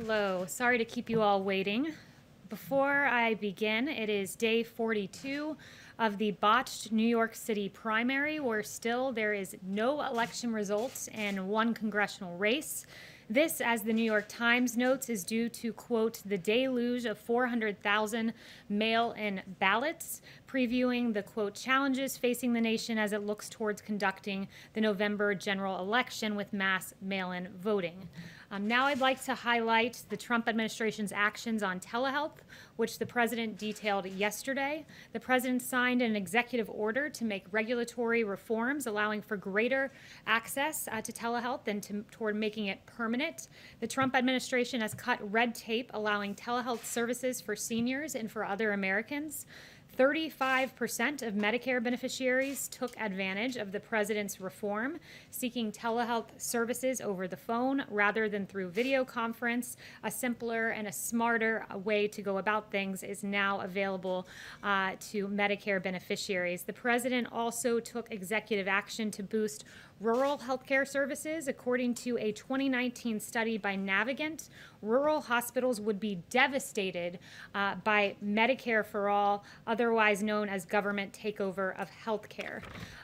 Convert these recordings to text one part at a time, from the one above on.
Hello, sorry to keep you all waiting. Before I begin, it is day 42 of the botched New York City primary, where still there is no election results in one congressional race. This, as the New York Times notes, is due to, quote, the deluge of 400,000 mail-in ballots, previewing the, quote, challenges facing the nation as it looks towards conducting the November general election with mass mail-in voting. Now I'd like to highlight the Trump administration's actions on telehealth, which the president detailed yesterday. The president signed an executive order to make regulatory reforms allowing for greater access to telehealth and toward making it permanent. The Trump administration has cut red tape, allowing telehealth services for seniors and for other Americans. 35% of Medicare beneficiaries took advantage of the president's reform, seeking telehealth services over the phone rather than through video conference. A simpler and a smarter way to go about things is now available to Medicare beneficiaries. The president also took executive action to boost rural healthcare services. According to a 2019 study by Navigant, rural hospitals would be devastated by Medicare for All, otherwise known as government takeover of healthcare.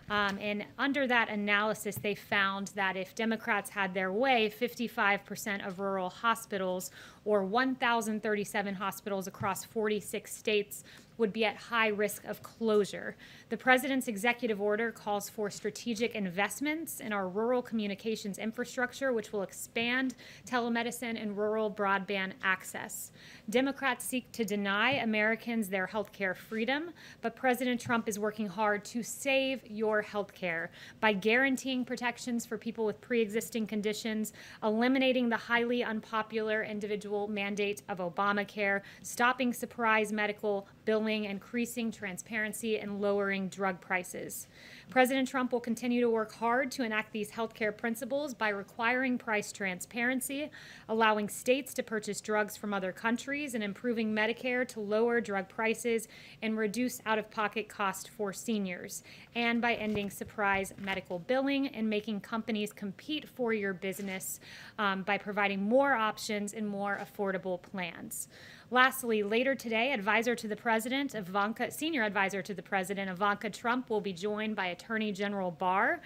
And under that analysis, they found that if Democrats had their way, 55% of rural hospitals, or 1,037 hospitals across 46 states, would be at high risk of closure. The president's executive order calls for strategic investments in our rural communications infrastructure, which will expand telemedicine and rural broadband access. Democrats seek to deny Americans their health care freedom, but President Trump is working hard to save your health care by guaranteeing protections for people with pre-existing conditions, eliminating the highly unpopular individual mandate of Obamacare, stopping surprise medical billing, increasing transparency, and lowering drug prices. President Trump will continue to work hard to enact these healthcare principles by requiring price transparency, allowing states to purchase drugs from other countries, and improving Medicare to lower drug prices and reduce out-of-pocket costs for seniors, and by ending surprise medical billing and making companies compete for your business by providing more options and more affordable plans. Lastly, later today, Senior Advisor to the President, Ivanka Trump, will be joined by Attorney General Barr,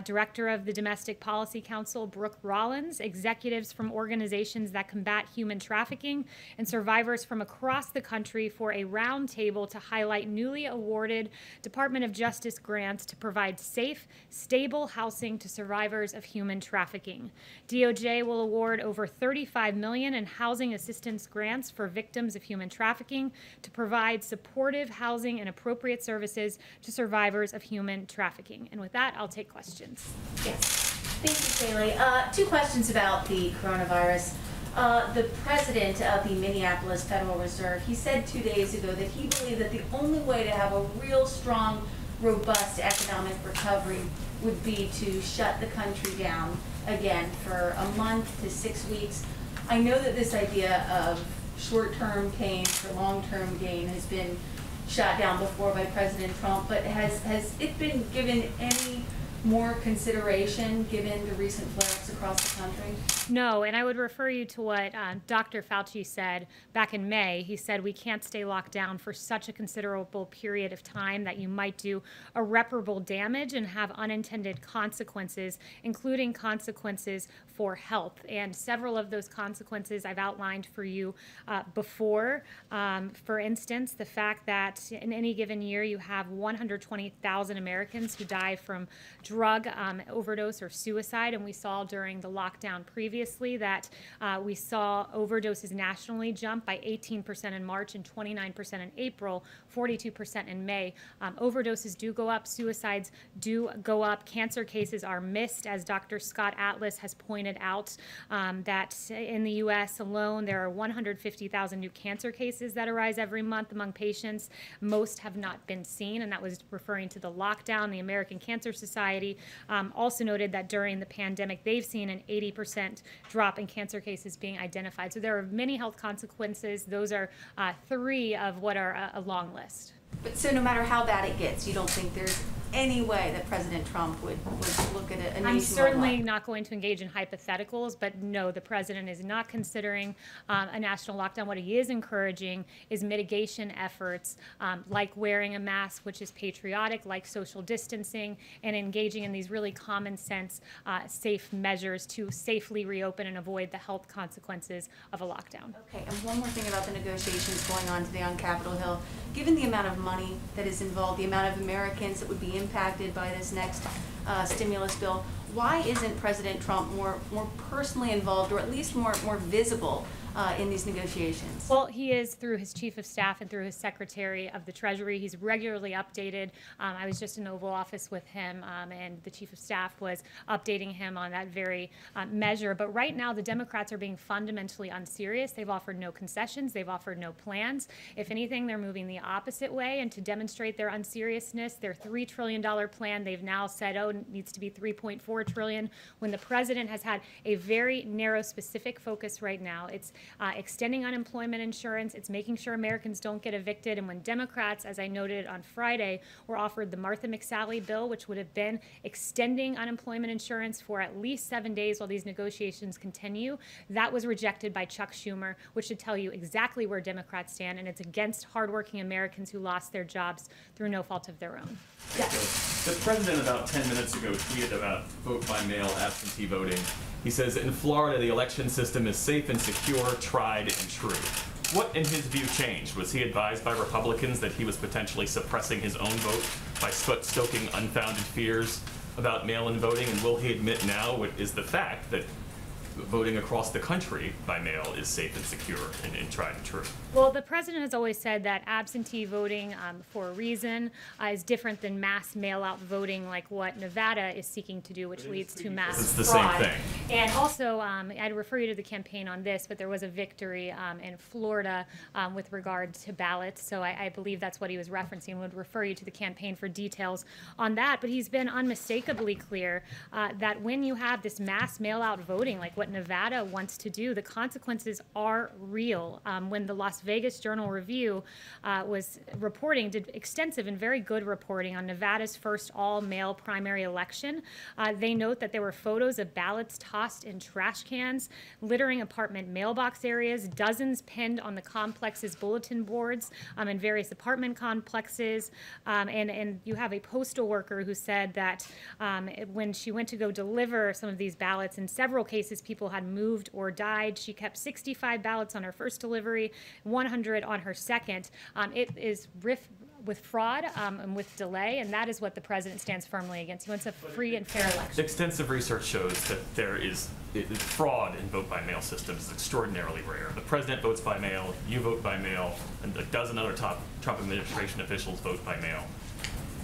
Director of the Domestic Policy Council, Brooke Rollins, executives from organizations that combat human trafficking, and survivors from across the country for a roundtable to highlight newly awarded Department of Justice grants to provide safe, stable housing to survivors of human trafficking. DOJ will award over $35 million in housing assistance grants for victims of human trafficking to provide supportive housing and appropriate services to survivors of human trafficking. And with that, I'll take questions. Yes. Thank you, Kayleigh. Two questions about the coronavirus. The president of the Minneapolis Federal Reserve, he said 2 days ago that he believed that the only way to have a real strong, robust economic recovery would be to shut the country down again for a month to 6 weeks. I know that this idea of short-term pain for long-term gain has been shot down before by President Trump, but has it been given any more consideration given the recent flare-ups across the country? No, and I would refer you to what Dr. Fauci said back in May. He said we can't stay locked down for such a considerable period of time that you might do irreparable damage and have unintended consequences, including consequences for health. And several of those consequences I've outlined for you before. For instance, the fact that in any given year you have 120,000 Americans who die from drug overdose or suicide, and we saw during the lockdown previously that we saw overdoses nationally jump by 18% in March and 29% in April, 42% in May. Overdoses do go up, suicides do go up, cancer cases are missed, as Dr. Scott Atlas has pointed out, that in the U.S. alone there are 150,000 new cancer cases that arise every month among patients. Most have not been seen, and that was referring to the lockdown. The American Cancer Society also noted that during the pandemic they've seen an 80% drop in cancer cases being identified. So there are many health consequences. Those are three of what are a long list. But so no matter how bad it gets, you don't think there's any way that President Trump would look at a nationwide I'm certainly lockdown? not going to engage in hypotheticals, but no, the president is not considering a national lockdown. What he is encouraging is mitigation efforts like wearing a mask, which is patriotic, like social distancing, and engaging in these really common sense, safe measures to safely reopen and avoid the health consequences of a lockdown. Okay, and one more thing about the negotiations going on today on Capitol Hill. Given the amount of money that is involved, the amount of Americans that would be impacted by this next stimulus bill, why isn't President Trump more personally involved, or at least more visible in these negotiations? Well, he is through his chief of staff and through his secretary of the Treasury. He's regularly updated. I was just in the Oval Office with him, and the chief of staff was updating him on that very measure. But right now, the Democrats are being fundamentally unserious. They've offered no concessions. They've offered no plans. If anything, they're moving the opposite way. And to demonstrate their unseriousness, their $3 trillion plan, they've now said, oh, it needs to be $3.4 trillion, when the president has had a very narrow, specific focus right now. It's extending unemployment insurance. It's making sure Americans don't get evicted. And when Democrats, as I noted on Friday, were offered the Martha McSally bill, which would have been extending unemployment insurance for at least 7 days while these negotiations continue, that was rejected by Chuck Schumer, which should tell you exactly where Democrats stand. And it's against hardworking Americans who lost their jobs through no fault of their own. Yes. The president about 10 minutes ago tweeted about vote by mail absentee voting. He says in Florida the election system is safe and secure, tried and true. What in his view changed? Was he advised by Republicans that he was potentially suppressing his own vote by stoking unfounded fears about mail-in voting? And will he admit now what is the fact that voting across the country by mail is safe and secure and tried and true? Well, the president has always said that absentee voting for a reason is different than mass mail-out voting like what Nevada is seeking to do, which leads to mass It's the fraud. same thing. And also, I'd refer you to the campaign on this, but there was a victory in Florida with regard to ballots, so I believe that's what he was referencing. Would refer you to the campaign for details on that, but he's been unmistakably clear that when you have this mass mail-out voting like what Nevada wants to do, the consequences are real. When the Las Vegas Journal-Review was reporting, did extensive and very good reporting on Nevada's first all-male primary election, they note that there were photos of ballots tossed in trash cans, littering apartment mailbox areas, dozens pinned on the complex's bulletin boards in various apartment complexes, and you have a postal worker who said that when she went to go deliver some of these ballots, in several cases people had moved or died. She kept 65 ballots on her first delivery, 100 on her second. It is with fraud and with delay, and that is what the president stands firmly against. He wants a free and fair election. Extensive research shows that there is fraud in vote-by-mail systems is extraordinarily rare. The president votes by mail, you vote by mail, and a dozen other top Trump administration officials vote by mail.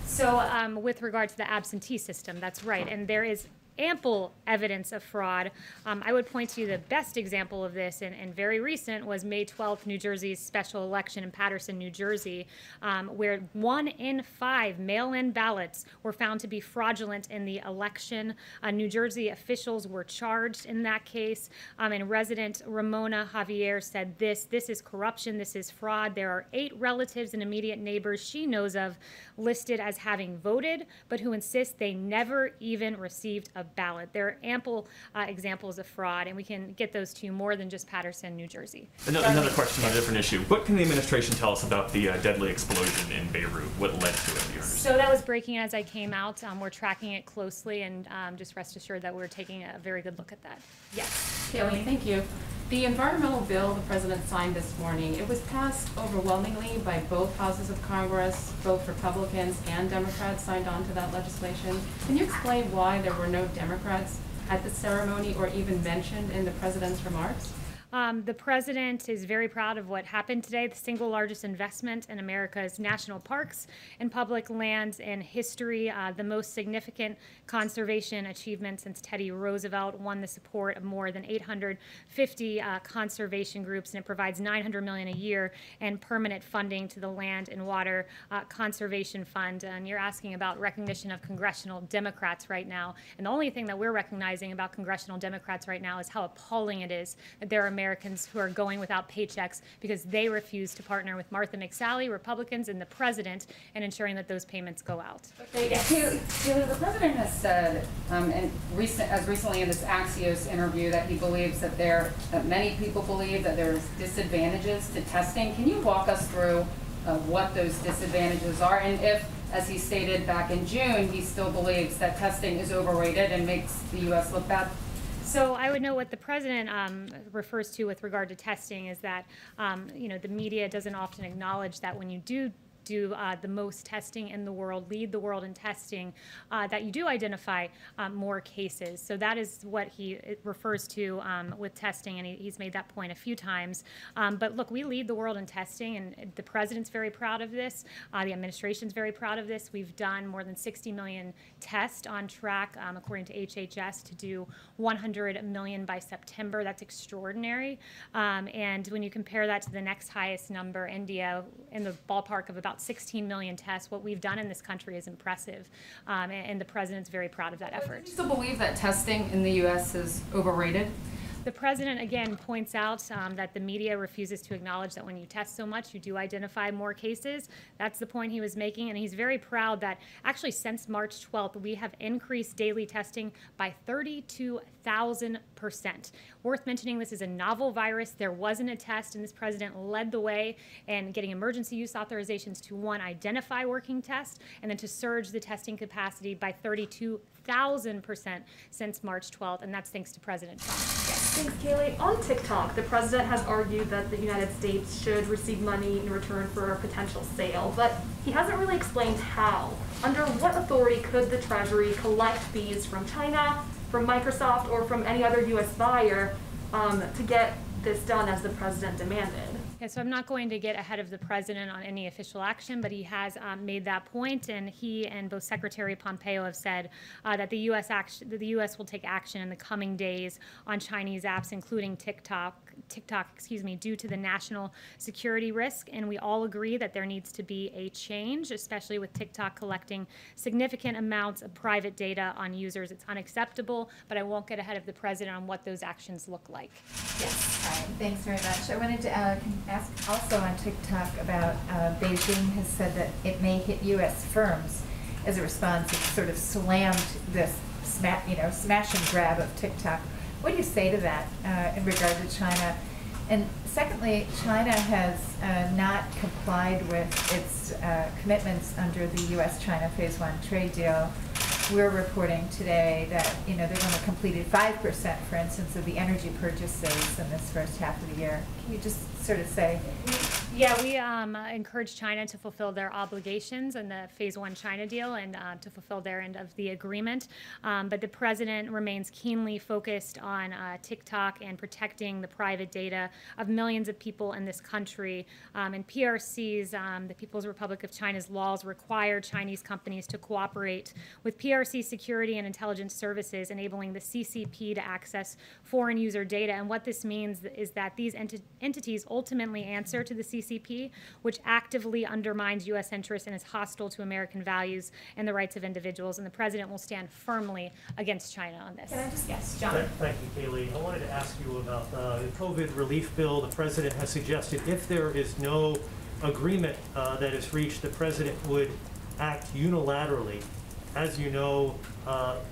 So with regard to the absentee system, that's right, and there is ample evidence of fraud. I would point to you the best example of this, and very recent, was May 12th, New Jersey's special election in Paterson, New Jersey, where 1 in 5 mail-in ballots were found to be fraudulent in the election. New Jersey officials were charged in that case, and resident Ramona Javier said this is corruption, this is fraud. There are 8 relatives and immediate neighbors she knows of listed as having voted, but who insist they never even received a ballot. There are ample examples of fraud, and we can get those to you more than just Paterson, New Jersey. Another question on a different issue. What can the administration tell us about the deadly explosion in Beirut? What led to it? So that was breaking as I came out. We're tracking it closely, and just rest assured that we're taking a very good look at that. Yes. Kayleigh, thank you. The environmental bill the president signed this morning, it was passed overwhelmingly by both houses of Congress. Both Republicans and Democrats signed on to that legislation. Can you explain why there were no Democrats at the ceremony or even mentioned in the president's remarks? The president is very proud of what happened today, the single largest investment in America's national parks and public lands in history, the most significant conservation achievement since Teddy Roosevelt won the support of more than 850 conservation groups, and it provides $900 million a year and permanent funding to the Land and Water Conservation Fund. And you're asking about recognition of congressional Democrats right now, and the only thing that we're recognizing about congressional Democrats right now is how appalling it is that there are Americans who are going without paychecks because they refuse to partner with Martha McSally, Republicans, and the president in ensuring that those payments go out. Kayleigh, the president has said, as recently in this Axios interview, that he believes that many people believe that there's disadvantages to testing. Can you walk us through what those disadvantages are, and if, as he stated back in June, he still believes that testing is overrated and makes the U.S. look bad? So I would know what the president refers to with regard to testing is that, the media doesn't often acknowledge that when you do the most testing in the world, lead the world in testing, that you do identify more cases. So that is what he refers to with testing, and he's made that point a few times. But look, we lead the world in testing, and the president's very proud of this. The administration's very proud of this. We've done more than 60 million tests, on track, according to HHS, to do 100 million by September. That's extraordinary. And when you compare that to the next highest number, India, in the ballpark of about 16 million tests, what we've done in this country is impressive, and the president's very proud of that effort. Do you still believe that testing in the U.S. is overrated? The president, again, points out that the media refuses to acknowledge that when you test so much, you do identify more cases. That's the point he was making, and he's very proud that actually since March 12th, we have increased daily testing by 32,000%. Worth mentioning, this is a novel virus. There wasn't a test, and this president led the way in getting emergency use authorizations to, one, identify working tests, and then to surge the testing capacity by 32,000% since March 12th, and that's thanks to President Trump. Thanks, Kayleigh. On TikTok, the president has argued that the United States should receive money in return for a potential sale, but he hasn't really explained how. Under what authority could the Treasury collect fees from China, from Microsoft, or from any other U.S. buyer to get this done as the president demanded? Yeah, so I'm not going to get ahead of the president on any official action, but he has made that point, and he and both Secretary Pompeo have said that the U.S. will take action in the coming days on Chinese apps, including TikTok, due to the national security risk. And we all agree that there needs to be a change, especially with TikTok collecting significant amounts of private data on users. It's unacceptable, but I won't get ahead of the president on what those actions look like. Yes, thanks very much. I wanted to ask also on TikTok about Beijing has said that it may hit U.S. firms as a response. It sort of slammed this smash and grab of TikTok. What do you say to that in regard to China? And secondly, China has not complied with its commitments under the U.S.-China Phase 1 trade deal. We're reporting today that they've only completed 5%, for instance, of the energy purchases in this first half of the year. Can you just sort of say? Yeah, we encourage China to fulfill their obligations in the Phase 1 China deal and to fulfill their end of the agreement. But the president remains keenly focused on TikTok and protecting the private data of millions of people in this country. And PRC's, the People's Republic of China's laws require Chinese companies to cooperate with PRC security and intelligence services, enabling the CCP to access foreign user data. And what this means is that these entities ultimately answer to the CCP, which actively undermines U.S. interests and is hostile to American values and the rights of individuals. And the president will stand firmly against China on this. Can I just, yes, John? Thank you, Kayleigh. I wanted to ask you about the COVID relief bill. The president has suggested if there is no agreement that is reached, the president would act unilaterally. As you know,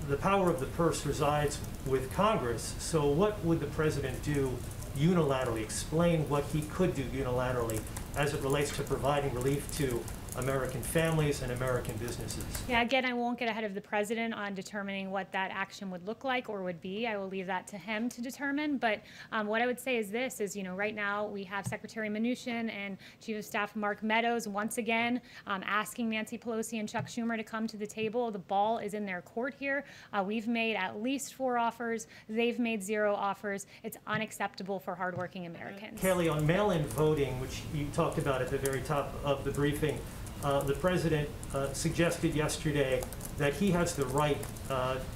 the power of the purse resides with Congress. So what would the president do unilaterally? Explain what he could do unilaterally as it relates to providing relief to American families and American businesses. Yeah, again, I won't get ahead of the president on determining what that action would look like or would be. I will leave that to him to determine. But what I would say is this, is, right now we have Secretary Mnuchin and Chief of Staff Mark Meadows once again asking Nancy Pelosi and Chuck Schumer to come to the table. The ball is in their court here. We've made at least 4 offers. They've made 0 offers. It's unacceptable for hardworking Americans. Kayleigh, on mail-in voting, which you talked about at the very top of the briefing, the president suggested yesterday that he has the right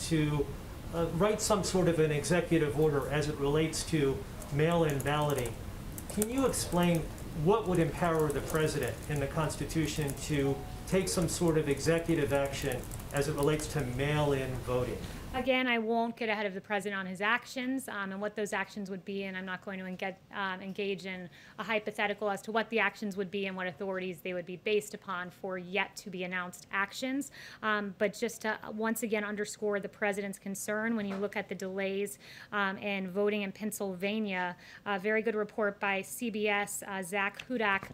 to write some sort of an executive order as it relates to mail-in balloting. Can you explain what would empower the president in the Constitution to take some sort of executive action as it relates to mail-in voting? Again, I won't get ahead of the president on his actions and what those actions would be, and I'm not going to engage in a hypothetical as to what the actions would be and what authorities they would be based upon for yet to be announced actions. But just to once again underscore the president's concern when you look at the delays in voting in Pennsylvania, a very good report by CBS, Zach Hudak.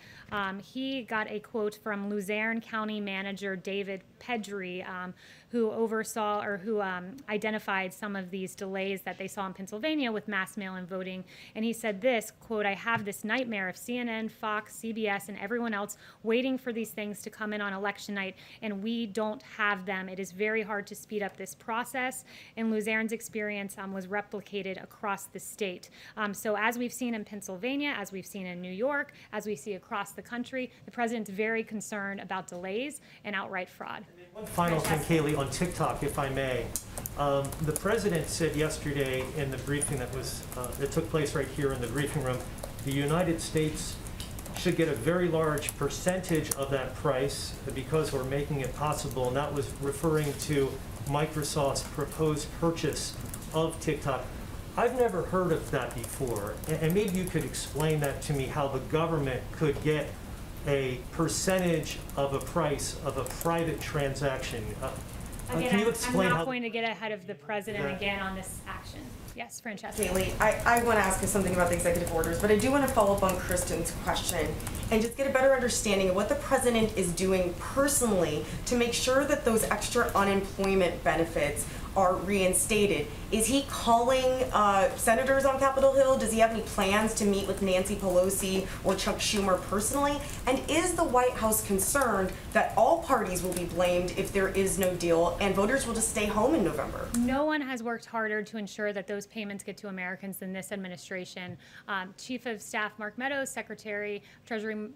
He got a quote from Luzerne County Manager David Pedri, who oversaw or who identified some of these delays that they saw in Pennsylvania with mass mail-in voting. And he said this, quote, "I have this nightmare of CNN, Fox, CBS, and everyone else waiting for these things to come in on election night, and we don't have them. It is very hard to speed up this process." And Luzerne's experience was replicated across the state. So as we've seen in Pennsylvania, as we've seen in New York, as we see across the country, the president's very concerned about delays and outright fraud. One final thing, Kayleigh, on TikTok, if I may. The president said yesterday in the briefing that took place right here in the briefing room, the United States should get a very large percentage of that price because we're making it possible, and that was referring to Microsoft's proposed purchase of TikTok. I've never heard of that before, and maybe you could explain that to me, how the government could get a percentage of a price of a private transaction. Again, Can you explain I'm not how? going to get ahead of the president again on this action. Yes, Francesca. Kayleigh, I want to ask you something about the executive orders, but I do want to follow up on Kristen's question and just get a better understanding of what the president is doing personally to make sure that those extra unemployment benefits are reinstated. Is he calling senators on Capitol Hill? Does he have any plans to meet with Nancy Pelosi or Chuck Schumer personally? And is the White House concerned that all parties will be blamed if there is no deal and voters will just stay home in November? No one has worked harder to ensure that those payments get to Americans than this administration. Chief of Staff Mark Meadows, Secretary of Treasury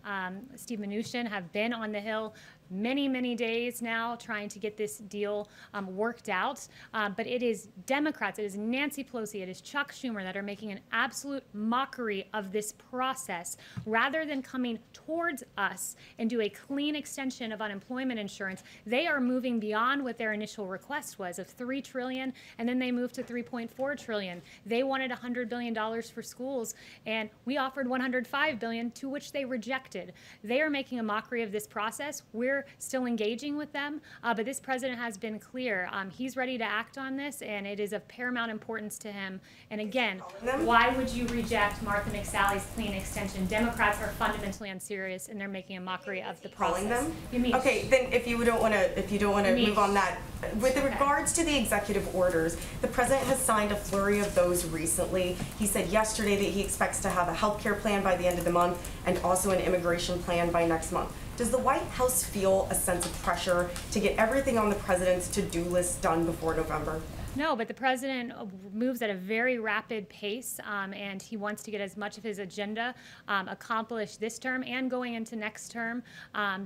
Steve Mnuchin have been on the Hill many days now trying to get this deal worked out. But it is Democrats, it is Nancy Pelosi, it is Chuck Schumer that are making an absolute mockery of this process rather than coming towards us and do a clean extension of unemployment insurance. They are moving beyond what their initial request was of $3 trillion, and then they moved to $3.4 trillion. They wanted $100 billion for schools, and we offered $105 billion, to which they rejected. They are making a mockery of this process. We're still engaging with them, but this president has been clear. He's ready to act on this, and it is of paramount importance to him. And again, why would you reject Martha McSally's clean extension? Democrats are fundamentally unserious, and they're making a mockery of the process. Calling them? You mean? Okay, then if you don't want to move on that, with regards to the executive orders, the president has signed a flurry of those recently. He said yesterday that he expects to have a health care plan by the end of the month and also an immigration plan by next month. Does the White House feel a sense of pressure to get everything on the president's to-do list done before November? No, but the president moves at a very rapid pace, and he wants to get as much of his agenda accomplished this term and going into next term.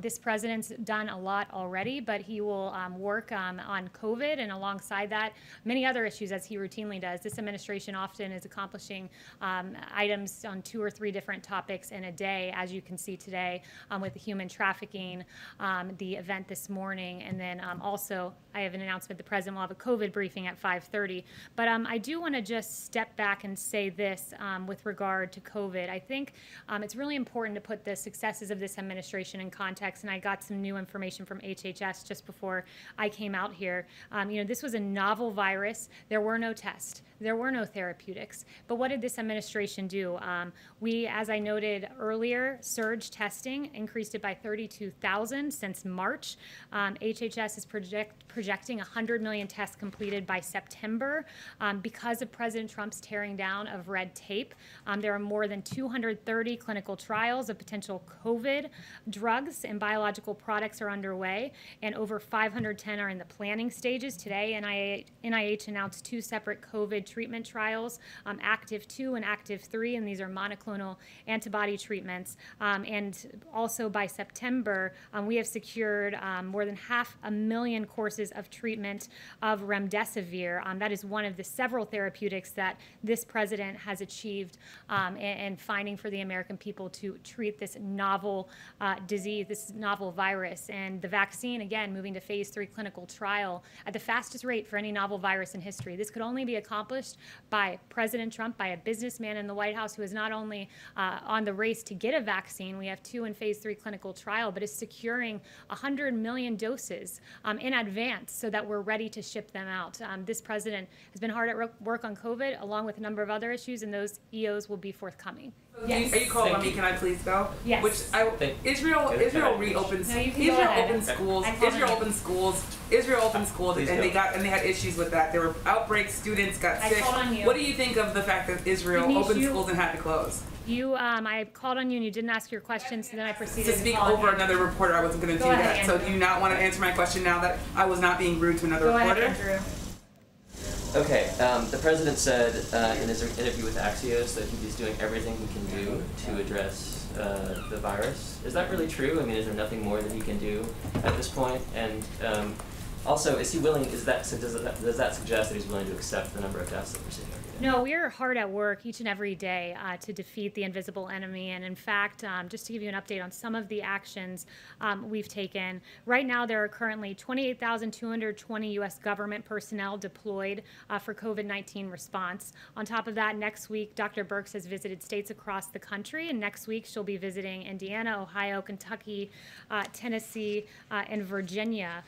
This president's done a lot already, but he will work on COVID, and alongside that, many other issues as he routinely does. This administration often is accomplishing items on 2 or 3 different topics in a day, as you can see today with the human trafficking, the event this morning, and then also I have an announcement. The president will have a COVID briefing at 5:30. But I do want to just step back and say this with regard to COVID. I think it's really important to put the successes of this administration in context, and I got some new information from HHS just before I came out here. This was a novel virus. There were no tests. There were no therapeutics. But what did this administration do? We, as I noted earlier, surge testing, increased it by 32,000 since March. HHS is projecting 100 million tests completed by September. Because of President Trump's tearing down of red tape, there are more than 230 clinical trials of potential COVID drugs and biological products are underway, and over 510 are in the planning stages. Today, NIH announced 2 separate COVID treatment trials, Active 2 and Active 3, and these are monoclonal antibody treatments. And also by September, we have secured more than 500,000 courses of treatment of remdesivir. That is one of the several therapeutics that this president has achieved and finding for the American people to treat this novel disease, this novel virus. And the vaccine, again, moving to phase 3 clinical trial at the fastest rate for any novel virus in history. This could only be accomplished by President Trump, by a businessman in the White House who is not only on the race to get a vaccine, we have 2 in phase 3 clinical trial, but is securing 100 million doses in advance so that we're ready to ship them out. This president has been hard at work on COVID, along with a number of other issues, and those EOs will be forthcoming. Yes. Are you calling on me? Can I please go? Yes. Israel reopens. Israel opened schools. Israel opened schools, and they had issues with that. There were outbreaks. Students got sick. What do you think of the fact that Israel opened schools and had to close? I called on you and you didn't ask your question, so then I proceeded to speak over another reporter. I wasn't going to do that. So do you not want to answer my question now that I was not being rude to another reporter? Go ahead, Andrew. Okay, the president said in his interview with Axios that he's doing everything he can do to address the virus. Is that really true? I mean, is there nothing more that he can do at this point? And also, is he willing? Does that suggest that he's willing to accept the number of deaths that we're seeing every day? No, we are hard at work each and every day to defeat the invisible enemy. And in fact, just to give you an update on some of the actions we've taken, right now there are currently 28,220 U.S. government personnel deployed for COVID-19 response. On top of that, next week, Dr. Birx has visited states across the country, and next week she'll be visiting Indiana, Ohio, Kentucky, Tennessee, and Virginia.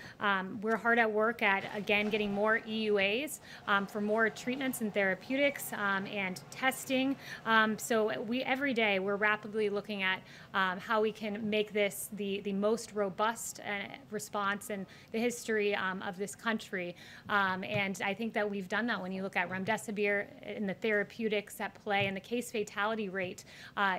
We're hard at work at, again, getting more EUAs for more treatments and therapeutics and testing. So every day we're rapidly looking at how we can make this the most robust response in the history of this country. And I think that we've done that when you look at remdesivir and the therapeutics at play, and the case fatality rate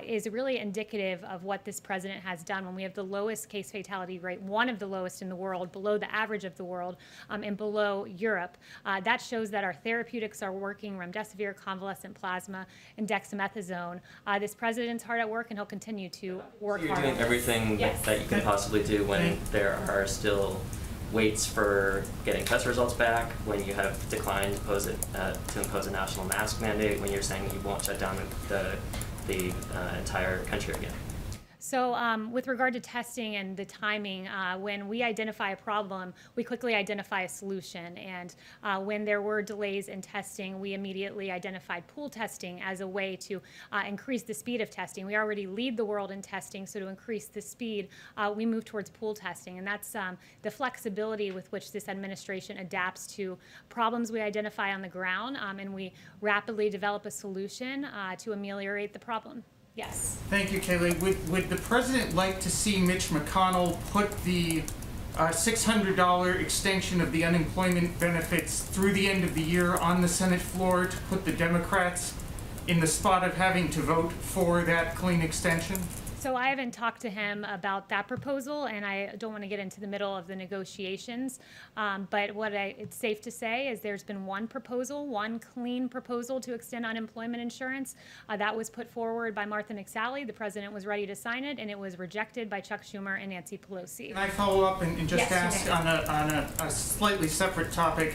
is really indicative of what this president has done. When we have the lowest case fatality rate, one of the lowest in the world, below the average of the world, and below Europe, that shows that our therapeutics are working. Remdesivir, convalescent plasma, and dexamethasone. This president's hard at work, and he'll continue to work hard. You're doing everything that you can possibly do when there are still waits for getting test results back, when you have declined to impose a national mask mandate, when you're saying that you won't shut down the entire country again. So with regard to testing and the timing, when we identify a problem, we quickly identify a solution. And when there were delays in testing, we immediately identified pool testing as a way to increase the speed of testing. We already lead the world in testing, so to increase the speed, we move towards pool testing. And that's the flexibility with which this administration adapts to problems we identify on the ground, and we rapidly develop a solution to ameliorate the problem. Yes. Thank you, Kayleigh. Would the president like to see Mitch McConnell put the $600 extension of the unemployment benefits through the end of the year on the Senate floor to put the Democrats in the spot of having to vote for that clean extension? So I haven't talked to him about that proposal, and I don't want to get into the middle of the negotiations. But it's safe to say is there's been one proposal, one clean proposal to extend unemployment insurance. That was put forward by Martha McSally. The president was ready to sign it, and it was rejected by Chuck Schumer and Nancy Pelosi. Can I follow up and just ask on a slightly separate topic?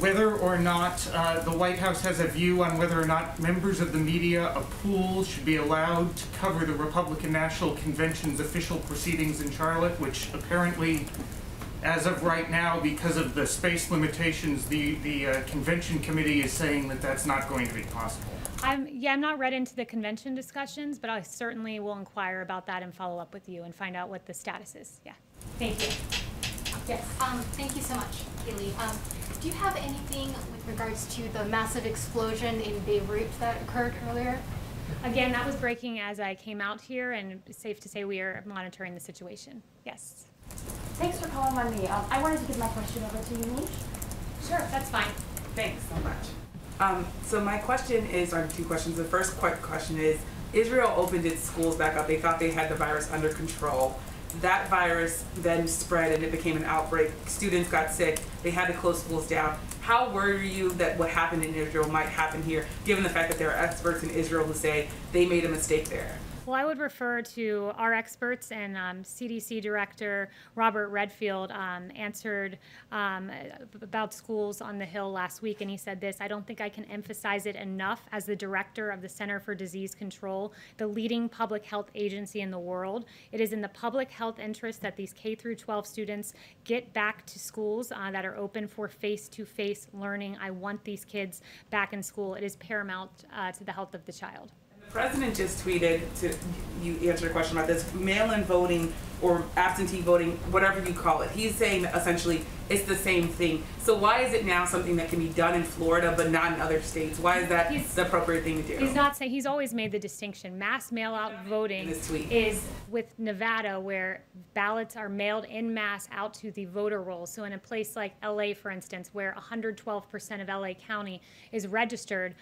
Whether or not the White House has a view on whether or not members of the media, a pool, should be allowed to cover the Republican National Convention's official proceedings in Charlotte, which apparently, as of right now, because of the space limitations, the convention committee is saying that that's not going to be possible. I'm not read into the convention discussions, but I certainly will inquire about that and follow up with you and find out what the status is. Yeah. Thank you. Yes. Thank you so much, Kayleigh. Do you have anything with regards to the massive explosion in Beirut that occurred earlier? Again, that was breaking as I came out here, and it's safe to say we are monitoring the situation. Yes. Thanks for calling on me. I wanted to give my question over to you, Nish. Sure, that's fine. Thanks so much. So my question is, or two questions. The first question is, Israel opened its schools back up. They thought they had the virus under control. That virus then spread and it became an outbreak. Students got sick. They had to close schools down. how worried are you that what happened in Israel might happen here, given the fact that there are experts in Israel who say they made a mistake there? Well, I would refer to our experts, and CDC Director Robert Redfield answered about schools on the Hill last week, and he said this: I don't think I can emphasize it enough as the director of the Center for Disease Control, the leading public health agency in the world. It is in the public health interest that these K through 12 students get back to schools that are open for face-to-face learning. I want these kids back in school. It is paramount to the health of the child. The president just tweeted, to you answered a question about this, mail-in voting or absentee voting, whatever you call it. He's saying that essentially it's the same thing. So why is it now something that can be done in Florida but not in other states? Why is that the appropriate thing to do? He's not saying, he's always made the distinction. Mass mail-out voting is with Nevada, where ballots are mailed en masse out to the voter rolls. So in a place like LA, for instance, where 112% of LA County is registered,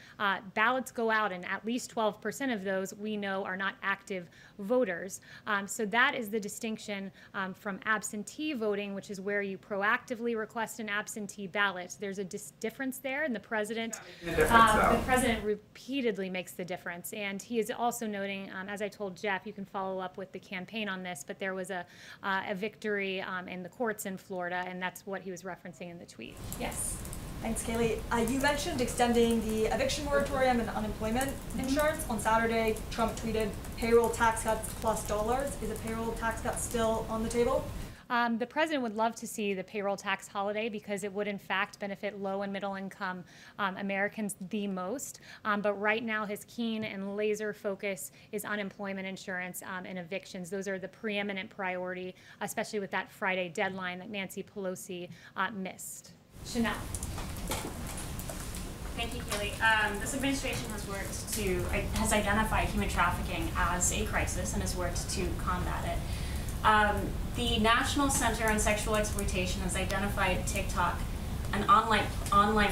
ballots go out, and at least 12% of those we know are not active voters. So that is the distinction from absentee voting, which is where you proactively request an absentee ballot. There's a difference there, and the president repeatedly makes the difference. And he is also noting, as I told Jeff, you can follow up with the campaign on this, but there was a victory in the courts in Florida, and that's what he was referencing in the tweet. Yes. Thanks, Kayleigh. You mentioned extending the eviction moratorium and unemployment insurance. On Saturday, Trump tweeted payroll tax cuts plus dollars. Is a payroll tax cut still on the table? The president would love to see the payroll tax holiday because it would in fact benefit low and middle income Americans the most. But right now his keen and laser focus is unemployment insurance and evictions. Those are the preeminent priority, especially with that Friday deadline that Nancy Pelosi missed. Chanel. Thank you, Kayleigh. This administration has identified human trafficking as a crisis and has worked to combat it. The National Center on Sexual Exploitation has identified TikTok, an online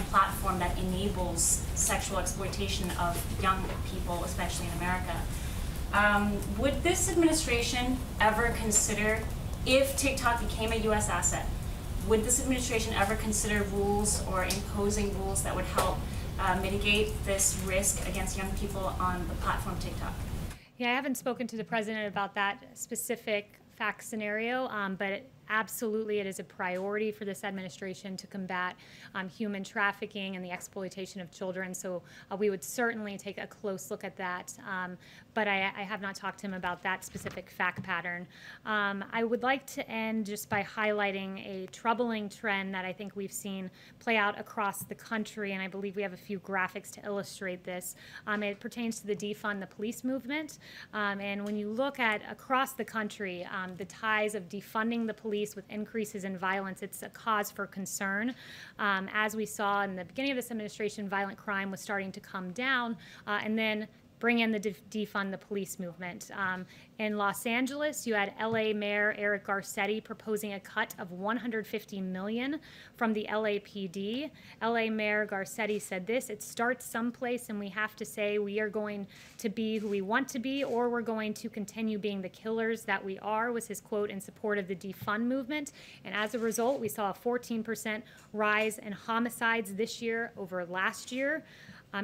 platform that enables sexual exploitation of young people, especially in America. Would this administration ever consider, if TikTok became a U.S. asset, would this administration ever consider rules or imposing rules that would help mitigate this risk against young people on the platform TikTok? Yeah, I haven't spoken to the president about that specific fact scenario, but absolutely it is a priority for this administration to combat human trafficking and the exploitation of children. So we would certainly take a close look at that. But I have not talked to him about that specific fact pattern. I would like to end just by highlighting a troubling trend that I think we've seen play out across the country, and I believe we have a few graphics to illustrate this. It pertains to the defund the police movement. And when you look at across the country, the ties of defunding the police with increases in violence, it's a cause for concern. As we saw in the beginning of this administration, violent crime was starting to come down, and then bring in the defund the police movement. In Los Angeles, you had LA Mayor Eric Garcetti proposing a cut of $150 million from the LAPD. LA Mayor Garcetti said this: it starts someplace, and we have to say we are going to be who we want to be, or we're going to continue being the killers that we are, was his quote in support of the defund movement. And as a result, we saw a 14% rise in homicides this year over last year.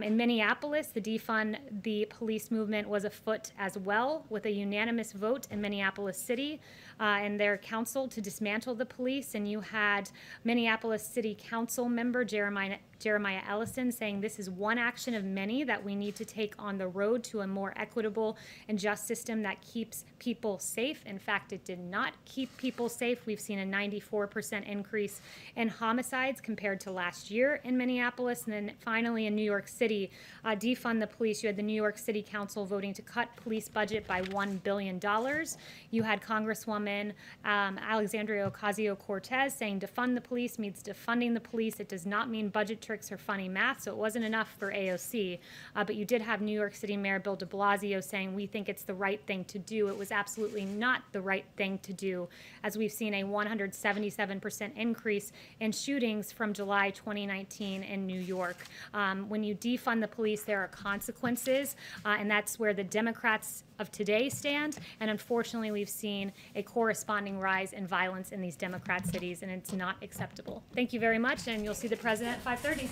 In Minneapolis, the defund the police movement was afoot as well, with a unanimous vote in Minneapolis City and their council to dismantle the police. And you had Minneapolis City Council member Jeremiah Ellison saying this is one action of many that we need to take on the road to a more equitable and just system that keeps people safe. In fact, it did not keep people safe. We've seen a 94% increase in homicides compared to last year in Minneapolis. And then finally in New York City, defund the police. You had the New York City Council voting to cut police budget by $1 billion. You had Congresswoman Alexandria Ocasio-Cortez saying defund the police means defunding the police. It does not mean budget tricks or funny math, so it wasn't enough for AOC. But you did have New York City Mayor Bill de Blasio saying we think it's the right thing to do. It was absolutely not the right thing to do, as we've seen a 177% increase in shootings from July 2019 in New York. When you defund the police, there are consequences, and that's where the Democrats of today stand, and unfortunately we've seen a corresponding rise in violence in these Democrat cities, and it's not acceptable. Thank you very much, and you'll see the president at 5:30.